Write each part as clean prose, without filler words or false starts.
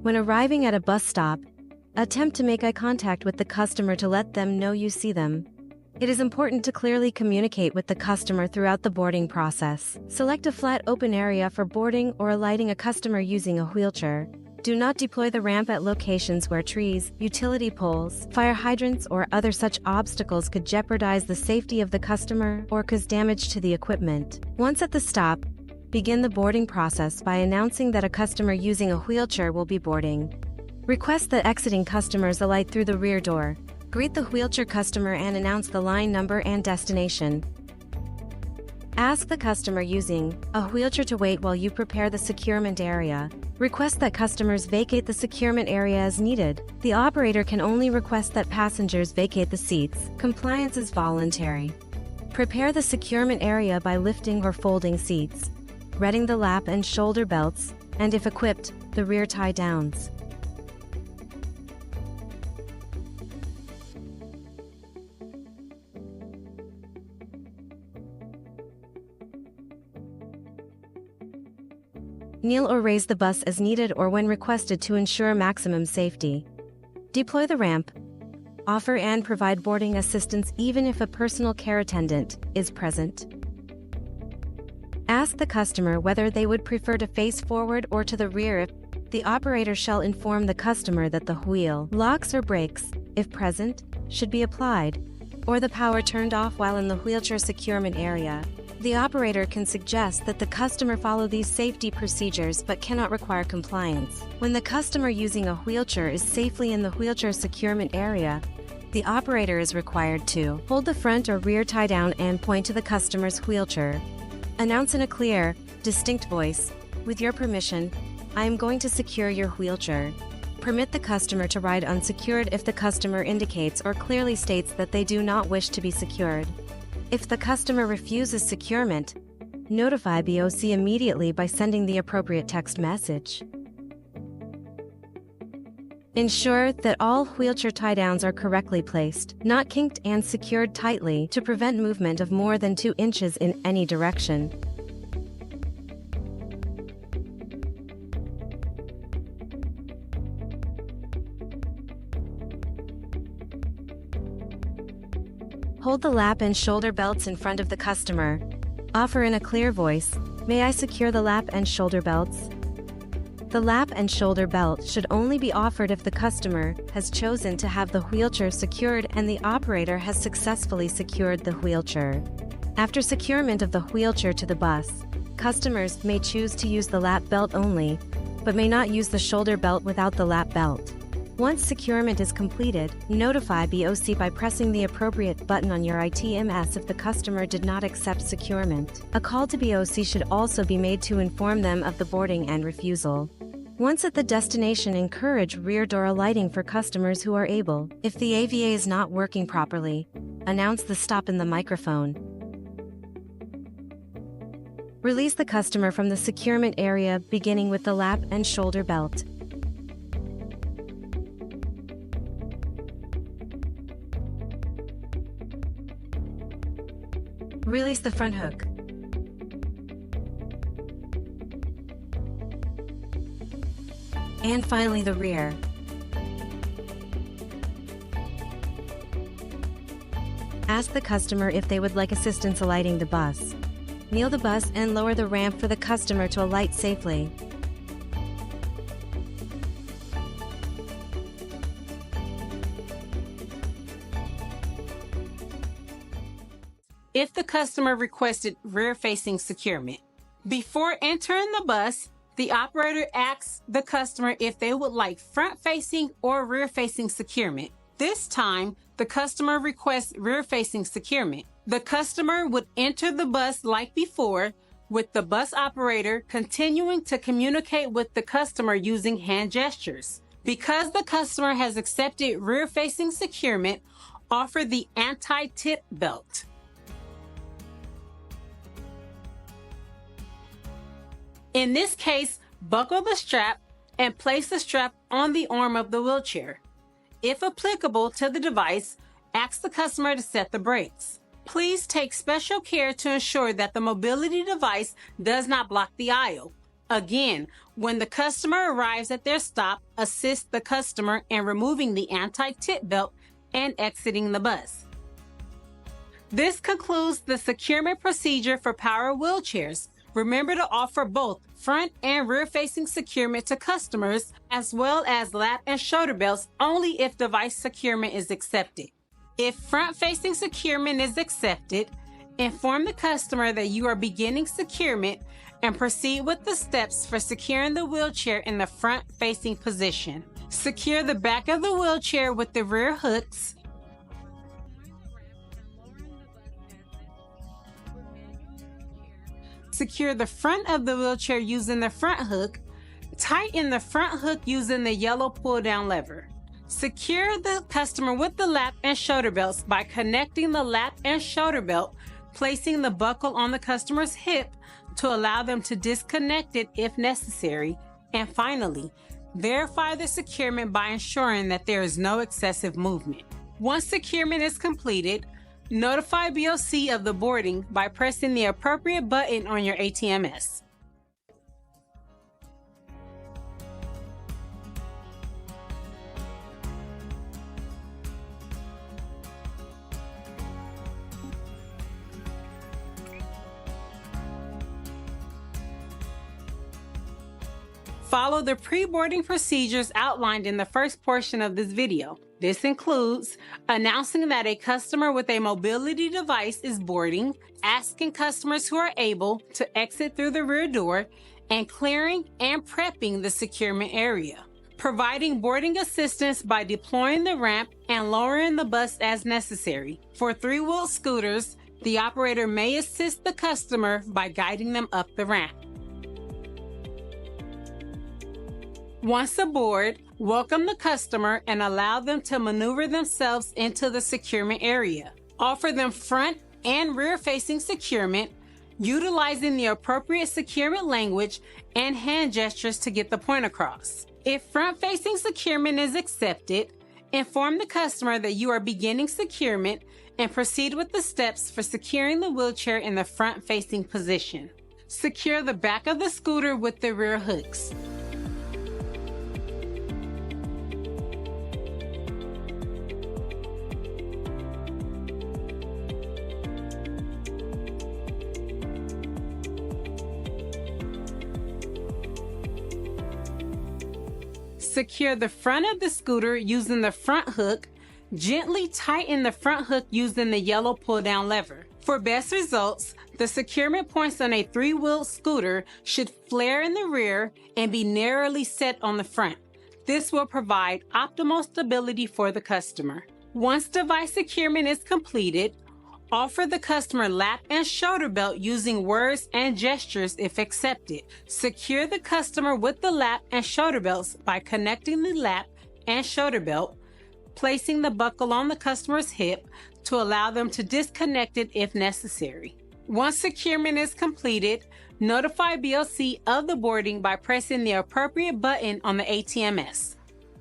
When arriving at a bus stop, attempt to make eye contact with the customer to let them know you see them. It is important to clearly communicate with the customer throughout the boarding process. Select a flat open area for boarding or alighting a customer using a wheelchair. Do not deploy the ramp at locations where trees, utility poles, fire hydrants, or other such obstacles could jeopardize the safety of the customer or cause damage to the equipment. Once at the stop, begin the boarding process by announcing that a customer using a wheelchair will be boarding. Request that exiting customers alight through the rear door. Greet the wheelchair customer and announce the line number and destination. Ask the customer using a wheelchair to wait while you prepare the securement area. Request that customers vacate the securement area as needed. The operator can only request that passengers vacate the seats. Compliance is voluntary. Prepare the securement area by lifting or folding seats, readying the lap and shoulder belts, and if equipped, the rear tie-downs. Kneel or raise the bus as needed or when requested to ensure maximum safety. Deploy the ramp. Offer and provide boarding assistance even if a personal care attendant is present. Ask the customer whether they would prefer to face forward or to the rear. If the operator shall inform the customer that the wheel locks or brakes, if present, should be applied, or the power turned off while in the wheelchair securement area. The operator can suggest that the customer follow these safety procedures but cannot require compliance. When the customer using a wheelchair is safely in the wheelchair securement area, the operator is required to hold the front or rear tie-down and point to the customer's wheelchair. Announce in a clear, distinct voice, "With your permission, I am going to secure your wheelchair." Permit the customer to ride unsecured if the customer indicates or clearly states that they do not wish to be secured. If the customer refuses securement, notify BOC immediately by sending the appropriate text message. Ensure that all wheelchair tie-downs are correctly placed, not kinked, and secured tightly to prevent movement of more than 2 inches in any direction. Hold the lap and shoulder belts in front of the customer. Offer in a clear voice, "May I secure the lap and shoulder belts?" The lap and shoulder belt should only be offered if the customer has chosen to have the wheelchair secured and the operator has successfully secured the wheelchair. After securement of the wheelchair to the bus, customers may choose to use the lap belt only, but may not use the shoulder belt without the lap belt. Once securement is completed, notify BOC by pressing the appropriate button on your ITMS if the customer did not accept securement. A call to BOC should also be made to inform them of the boarding and refusal. Once at the destination, encourage rear door alighting for customers who are able. If the AVA is not working properly, announce the stop in the microphone. Release the customer from the securement area beginning with the lap and shoulder belt. Release the front hook. And finally the rear. Ask the customer if they would like assistance alighting the bus. Kneel the bus and lower the ramp for the customer to alight safely. If the customer requested rear-facing securement, before entering the bus, the operator asks the customer if they would like front-facing or rear-facing securement. This time, the customer requests rear-facing securement. The customer would enter the bus like before, with the bus operator continuing to communicate with the customer using hand gestures. Because the customer has accepted rear-facing securement, offer the anti-tip belt. In this case, buckle the strap and place the strap on the arm of the wheelchair. If applicable to the device, ask the customer to set the brakes. Please take special care to ensure that the mobility device does not block the aisle. Again, when the customer arrives at their stop, assist the customer in removing the anti-tip belt and exiting the bus. This concludes the securement procedure for power wheelchairs. Remember to offer both front and rear-facing securement to customers, as well as lap and shoulder belts only if device securement is accepted. If front-facing securement is accepted, inform the customer that you are beginning securement and proceed with the steps for securing the wheelchair in the front-facing position. Secure the back of the wheelchair with the rear hooks. Secure the front of the wheelchair using the front hook. Tighten the front hook using the yellow pull-down lever. Secure the customer with the lap and shoulder belts by connecting the lap and shoulder belt, placing the buckle on the customer's hip to allow them to disconnect it if necessary. And finally, verify the securement by ensuring that there is no excessive movement. Once securement is completed, notify BOC of the boarding by pressing the appropriate button on your ATMS. Follow the pre-boarding procedures outlined in the first portion of this video. This includes announcing that a customer with a mobility device is boarding, asking customers who are able to exit through the rear door, and clearing and prepping the securement area. Providing boarding assistance by deploying the ramp and lowering the bus as necessary. For three-wheeled scooters, the operator may assist the customer by guiding them up the ramp. Once aboard, welcome the customer and allow them to maneuver themselves into the securement area. Offer them front and rear-facing securement, utilizing the appropriate securement language and hand gestures to get the point across. If front-facing securement is accepted, inform the customer that you are beginning securement and proceed with the steps for securing the wheelchair in the front-facing position. Secure the back of the scooter with the rear hooks. Secure the front of the scooter using the front hook. Gently tighten the front hook using the yellow pull-down lever. For best results, the securement points on a three-wheeled scooter should flare in the rear and be narrowly set on the front. This will provide optimal stability for the customer. Once device securement is completed, offer the customer lap and shoulder belt using words and gestures if accepted. Secure the customer with the lap and shoulder belts by connecting the lap and shoulder belt, placing the buckle on the customer's hip to allow them to disconnect it if necessary. Once securement is completed, notify BOC of the boarding by pressing the appropriate button on the ATMS.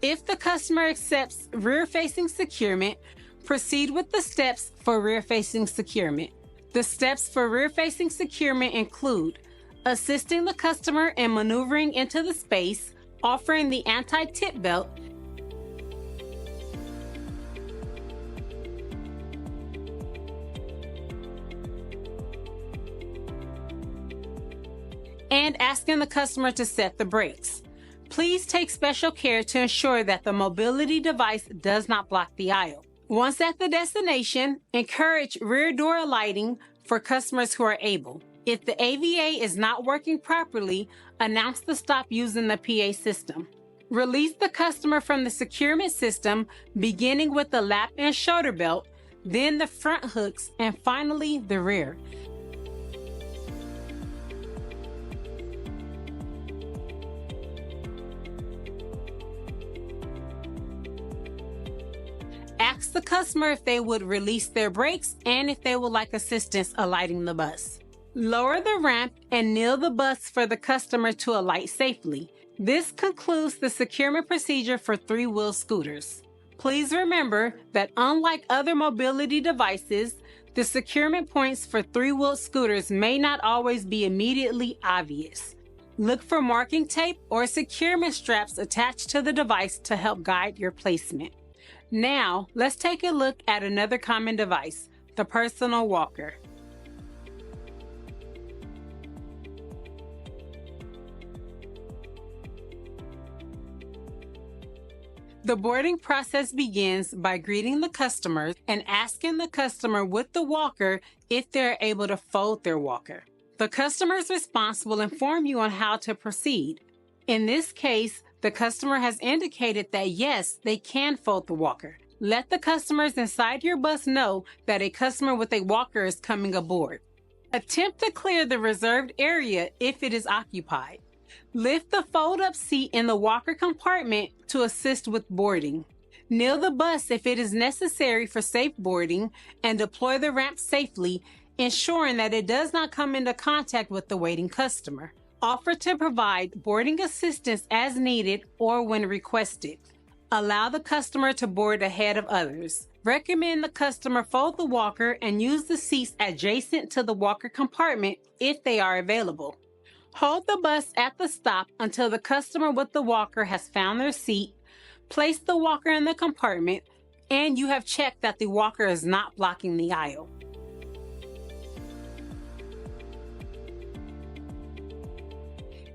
If the customer accepts rear-facing securement, proceed with the steps for rear-facing securement. The steps for rear-facing securement include assisting the customer in maneuvering into the space, offering the anti-tip belt, and asking the customer to set the brakes. Please take special care to ensure that the mobility device does not block the aisle. Once at the destination, encourage rear door alighting for customers who are able. If the AVA is not working properly, announce the stop using the PA system. Release the customer from the securement system, beginning with the lap and shoulder belt, then the front hooks, and finally the rear. Ask the customer if they would release their brakes and if they would like assistance alighting the bus. Lower the ramp and kneel the bus for the customer to alight safely. This concludes the securement procedure for three-wheel scooters. Please remember that unlike other mobility devices, the securement points for three-wheel scooters may not always be immediately obvious. Look for marking tape or securement straps attached to the device to help guide your placement. Now, let's take a look at another common device, the personal walker. The boarding process begins by greeting the customer and asking the customer with the walker if they're able to fold their walker. The customer's response will inform you on how to proceed. In this case, the customer has indicated that yes, they can fold the walker. Let the customers inside your bus know that a customer with a walker is coming aboard. Attempt to clear the reserved area if it is occupied. Lift the fold-up seat in the walker compartment to assist with boarding. Kneel the bus if it is necessary for safe boarding, and deploy the ramp safely, ensuring that it does not come into contact with the waiting customer. Offer to provide boarding assistance as needed or when requested. Allow the customer to board ahead of others. Recommend the customer fold the walker and use the seats adjacent to the walker compartment if they are available. Hold the bus at the stop until the customer with the walker has found their seat, place the walker in the compartment, and you have checked that the walker is not blocking the aisle.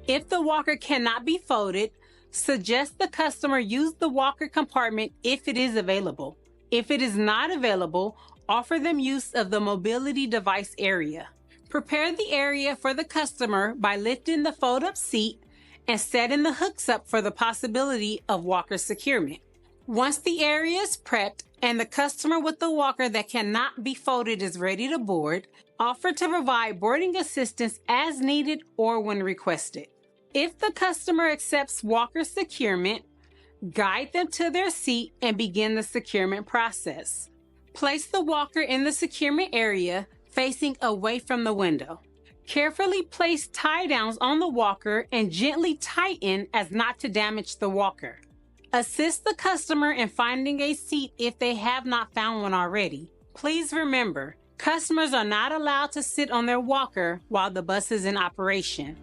If the walker cannot be folded, suggest the customer use the walker compartment if it is available. If it is not available, offer them use of the mobility device area. Prepare the area for the customer by lifting the fold-up seat and setting the hooks up for the possibility of walker securement. Once the area is prepped and the customer with the walker that cannot be folded is ready to board, offer to provide boarding assistance as needed or when requested. If the customer accepts walker securement, guide them to their seat and begin the securement process. Place the walker in the securement area facing away from the window. Carefully place tie downs on the walker and gently tighten as not to damage the walker. Assist the customer in finding a seat if they have not found one already. Please remember, customers are not allowed to sit on their walker while the bus is in operation.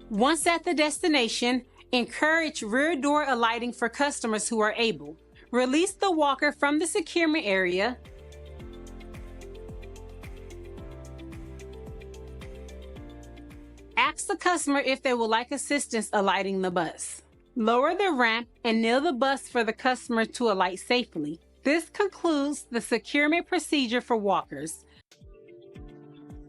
Once at the destination, encourage rear door alighting for customers who are able. Release the walker from the securement area. Ask the customer if they would like assistance alighting the bus. Lower the ramp and kneel the bus for the customer to alight safely. This concludes the securement procedure for walkers.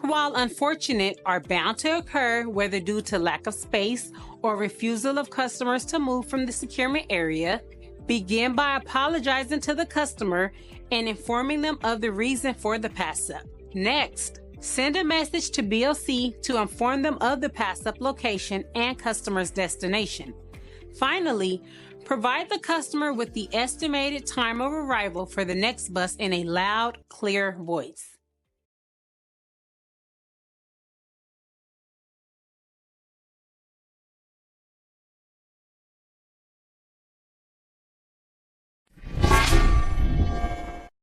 While unfortunate, are bound to occur whether due to lack of space or refusal of customers to move from the securement area, begin by apologizing to the customer and informing them of the reason for the pass-up. Next, send a message to BLC to inform them of the pass-up location and customer's destination. Finally, provide the customer with the estimated time of arrival for the next bus in a loud, clear voice.